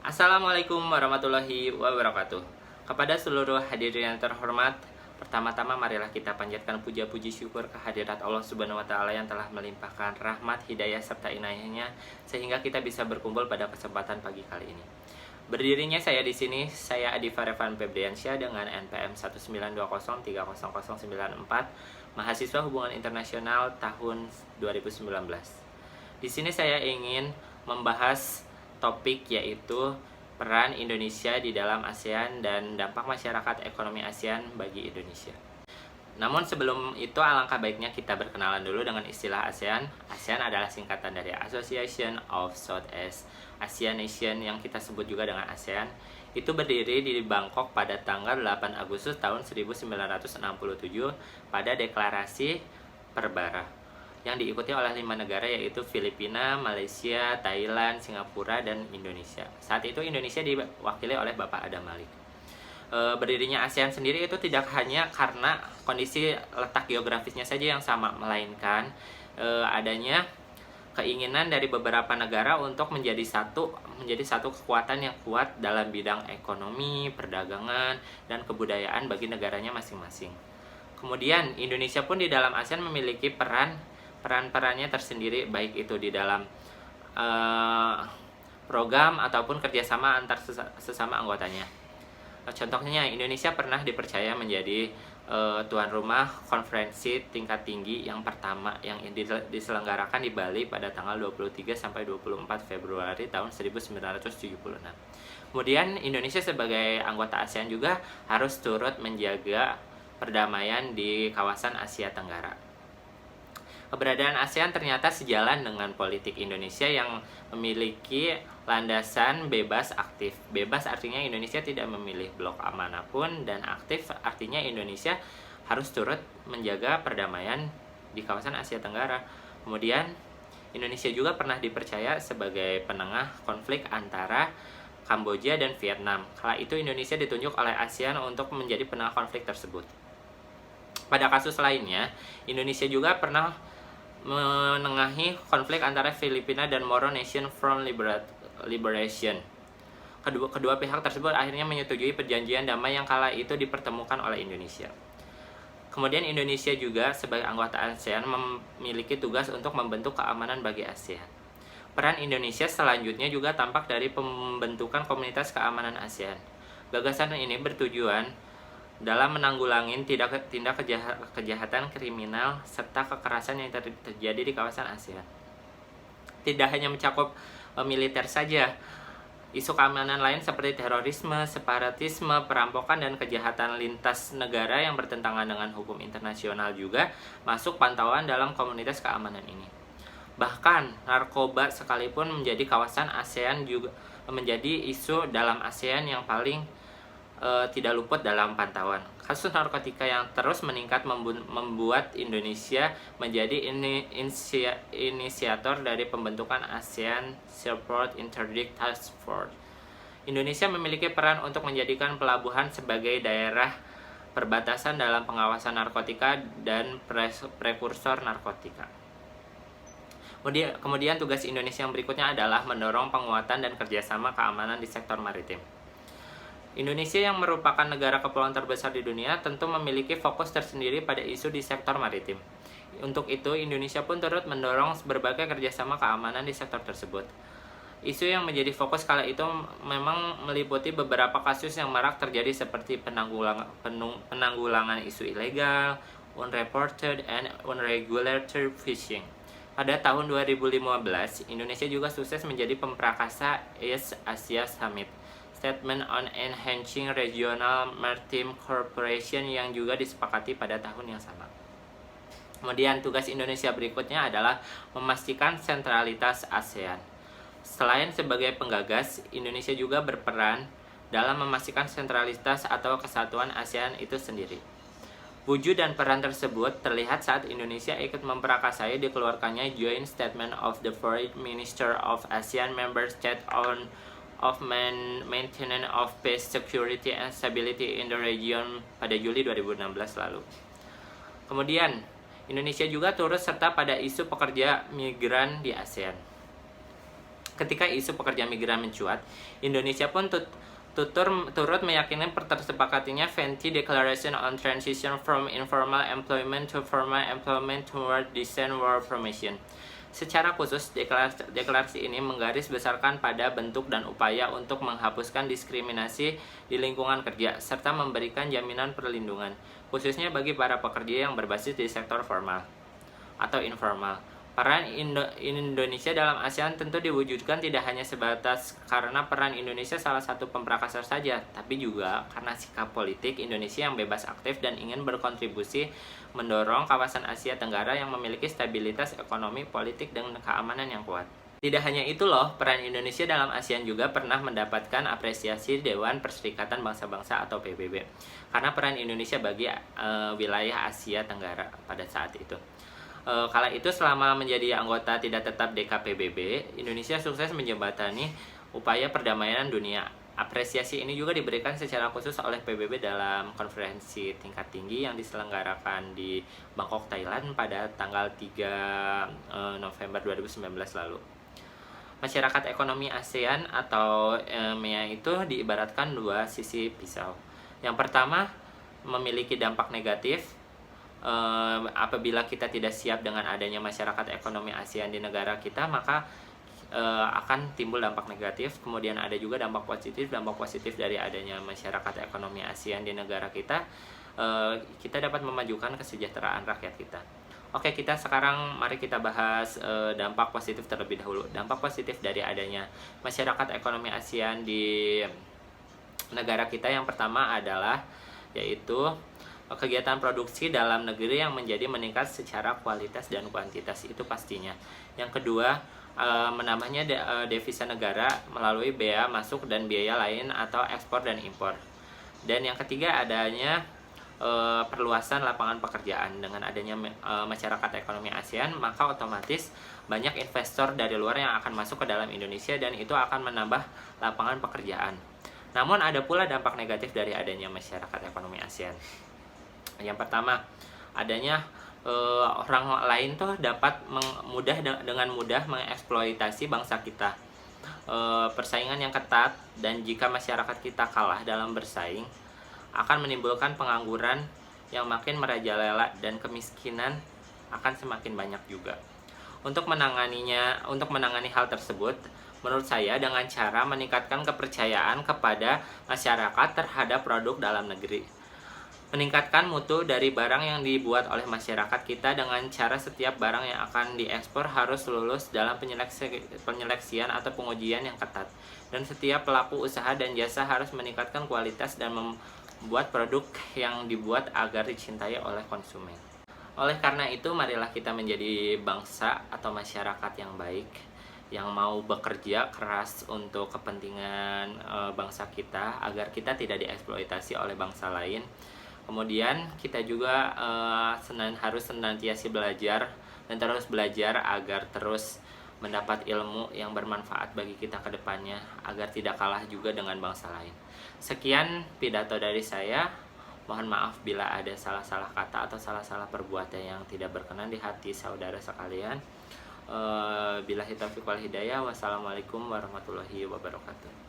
Assalamualaikum warahmatullahi wabarakatuh. Kepada seluruh hadirin yang terhormat, pertama-tama marilah kita panjatkan puja-puji syukur kehadirat Allah Subhanahu wa taala yang telah melimpahkan rahmat, hidayah serta inayahnya sehingga kita bisa berkumpul pada kesempatan pagi kali ini. Berdirinya saya di sini, saya Adi Farevan Febriansyah dengan NPM 192030094, mahasiswa Hubungan Internasional tahun 2019. Di sini saya ingin membahas topik yaitu peran Indonesia di dalam ASEAN dan dampak masyarakat ekonomi ASEAN bagi Indonesia. Namun sebelum itu alangkah baiknya kita berkenalan dulu dengan istilah ASEAN. ASEAN adalah singkatan dari Association of Southeast Asian Nation yang kita sebut juga dengan ASEAN. Itu berdiri di Bangkok pada tanggal 8 Agustus tahun 1967 pada deklarasi Perbara yang diikuti oleh 5 negara yaitu Filipina, Malaysia, Thailand, Singapura, dan Indonesia. Saat itu Indonesia diwakili oleh Bapak Adam Malik. Berdirinya ASEAN sendiri itu tidak hanya karena kondisi letak geografisnya saja yang sama, melainkan adanya keinginan dari beberapa negara untuk menjadi satu kekuatan yang kuat dalam bidang ekonomi, perdagangan, dan kebudayaan bagi negaranya masing-masing. Kemudian Indonesia pun di dalam ASEAN memiliki peran-perannya tersendiri, baik itu di dalam program ataupun kerjasama antar sesama anggotanya. Contohnya Indonesia pernah dipercaya menjadi tuan rumah konferensi tingkat tinggi yang pertama yang diselenggarakan di Bali pada tanggal 23 sampai 24 Februari tahun 1976. Kemudian Indonesia sebagai anggota ASEAN juga harus turut menjaga perdamaian di kawasan Asia Tenggara. Keberadaan ASEAN ternyata sejalan dengan politik Indonesia yang memiliki landasan bebas aktif. Bebas artinya Indonesia tidak memilih blok manapun, dan aktif artinya Indonesia harus turut menjaga perdamaian di kawasan Asia Tenggara. Kemudian Indonesia juga pernah dipercaya sebagai penengah konflik antara Kamboja dan Vietnam. Kala itu Indonesia ditunjuk oleh ASEAN untuk menjadi penengah konflik tersebut. Pada kasus lainnya, Indonesia juga pernah menengahi konflik antara Filipina dan Moro Nation Front Liberation. Kedua pihak tersebut akhirnya menyetujui perjanjian damai yang kala itu dipertemukan oleh Indonesia. Kemudian Indonesia juga sebagai anggota ASEAN memiliki tugas untuk membentuk keamanan bagi ASEAN. Peran Indonesia selanjutnya juga tampak dari pembentukan komunitas keamanan ASEAN. Gagasan ini bertujuan dalam menanggulangi tindak kejahatan kriminal serta kekerasan yang terjadi di kawasan ASEAN. Tidak hanya mencakup militer saja, isu keamanan lain seperti terorisme, separatisme, perampokan, dan kejahatan lintas negara yang bertentangan dengan hukum internasional juga masuk pantauan dalam komunitas keamanan ini. Bahkan narkoba sekalipun menjadi kawasan ASEAN juga menjadi isu dalam ASEAN yang paling tidak luput dalam pantauan. Kasus narkotika yang terus meningkat membuat Indonesia menjadi inisiator dari pembentukan ASEAN Support Interdict Task Force. Indonesia memiliki peran untuk menjadikan pelabuhan sebagai daerah perbatasan dalam pengawasan narkotika dan prekursor narkotika. Kemudian tugas Indonesia yang berikutnya adalah mendorong penguatan dan kerjasama keamanan di sektor maritim. Indonesia yang merupakan negara kepulauan terbesar di dunia tentu memiliki fokus tersendiri pada isu di sektor maritim. Untuk itu, Indonesia pun turut mendorong berbagai kerjasama keamanan di sektor tersebut. Isu yang menjadi fokus kala itu memang meliputi beberapa kasus yang marak terjadi seperti penanggulangan isu ilegal, unreported and unregulated fishing. Pada tahun 2015, Indonesia juga sukses menjadi pemprakarsa East Asia Summit, Statement on Enhancing Regional Maritime Cooperation, yang juga disepakati pada tahun yang sama. Kemudian tugas Indonesia berikutnya adalah memastikan sentralitas ASEAN. Selain sebagai penggagas, Indonesia juga berperan dalam memastikan sentralitas atau kesatuan ASEAN itu sendiri. Wujud dan peran tersebut terlihat saat Indonesia ikut memprakarsai dikeluarkannya Joint Statement of the Foreign Minister of ASEAN Member States on maintenance of peace, security, and stability in the region pada Juli 2016 lalu. Kemudian, Indonesia juga turut serta pada isu pekerja migran di ASEAN. Ketika isu pekerja migran mencuat, Indonesia pun turut meyakini tersepakatinya Venti Declaration on Transition from Informal Employment to Formal Employment toward Decent Work Permission. Secara khusus, deklarasi ini menggaris besarkan pada bentuk dan upaya untuk menghapuskan diskriminasi di lingkungan kerja, serta memberikan jaminan perlindungan, khususnya bagi para pekerja yang berbasis di sektor formal atau informal. Peran Indonesia dalam ASEAN tentu diwujudkan tidak hanya sebatas karena peran Indonesia salah satu pemrakasar saja, tapi juga karena sikap politik Indonesia yang bebas aktif dan ingin berkontribusi mendorong kawasan Asia Tenggara yang memiliki stabilitas ekonomi, politik, dan keamanan yang kuat. Tidak hanya itu loh, peran Indonesia dalam ASEAN juga pernah mendapatkan apresiasi Dewan Perserikatan Bangsa-Bangsa atau PBB, karena peran Indonesia bagi wilayah Asia Tenggara pada saat itu. Kala itu selama menjadi anggota tidak tetap DKPBB, Indonesia sukses menjembatani upaya perdamaian dunia. Apresiasi ini juga diberikan secara khusus oleh PBB dalam konferensi tingkat tinggi yang diselenggarakan di Bangkok, Thailand pada tanggal 3 November 2019 lalu. Masyarakat ekonomi ASEAN atau MEA itu diibaratkan dua sisi pisau. Yang pertama, memiliki dampak negatif. Apabila kita tidak siap dengan adanya masyarakat ekonomi ASEAN di negara kita, maka akan timbul dampak negatif. Kemudian ada juga dampak positif. Dampak positif dari adanya masyarakat ekonomi ASEAN di negara kita, kita dapat memajukan kesejahteraan rakyat kita. Oke, kita sekarang mari kita bahas dampak positif terlebih dahulu. Dampak positif dari adanya masyarakat ekonomi ASEAN di negara kita yang pertama adalah yaitu kegiatan produksi dalam negeri yang menjadi meningkat secara kualitas dan kuantitas, itu pastinya. Yang kedua, menambahnya devisa negara melalui bea masuk dan biaya lain atau ekspor dan impor. Dan yang ketiga, adanya perluasan lapangan pekerjaan. Dengan adanya masyarakat ekonomi ASEAN, maka otomatis banyak investor dari luar yang akan masuk ke dalam Indonesia dan itu akan menambah lapangan pekerjaan. Namun ada pula dampak negatif dari adanya masyarakat ekonomi ASEAN. Yang pertama, adanya orang lain tuh dapat dengan mudah mengeksploitasi bangsa kita. Persaingan yang ketat, dan jika masyarakat kita kalah dalam bersaing, akan menimbulkan pengangguran yang makin merajalela dan kemiskinan akan semakin banyak juga. Untuk menangani hal tersebut, menurut saya dengan cara meningkatkan kepercayaan kepada masyarakat terhadap produk dalam negeri. Meningkatkan mutu dari barang yang dibuat oleh masyarakat kita dengan cara setiap barang yang akan diekspor harus lulus dalam penyeleksian atau pengujian yang ketat. Dan setiap pelaku usaha dan jasa harus meningkatkan kualitas dan membuat produk yang dibuat agar dicintai oleh konsumen. Oleh karena itu, marilah kita menjadi bangsa atau masyarakat yang baik, yang mau bekerja keras untuk kepentingan bangsa kita, agar kita tidak dieksploitasi oleh bangsa lain. Kemudian kita juga harus senantiasa belajar dan terus belajar agar terus mendapat ilmu yang bermanfaat bagi kita ke depannya, agar tidak kalah juga dengan bangsa lain. Sekian pidato dari saya. Mohon maaf bila ada salah-salah kata atau salah-salah perbuatan yang tidak berkenan di hati saudara sekalian. Billahi taufiq wal hidayah. Wassalamualaikum warahmatullahi wabarakatuh.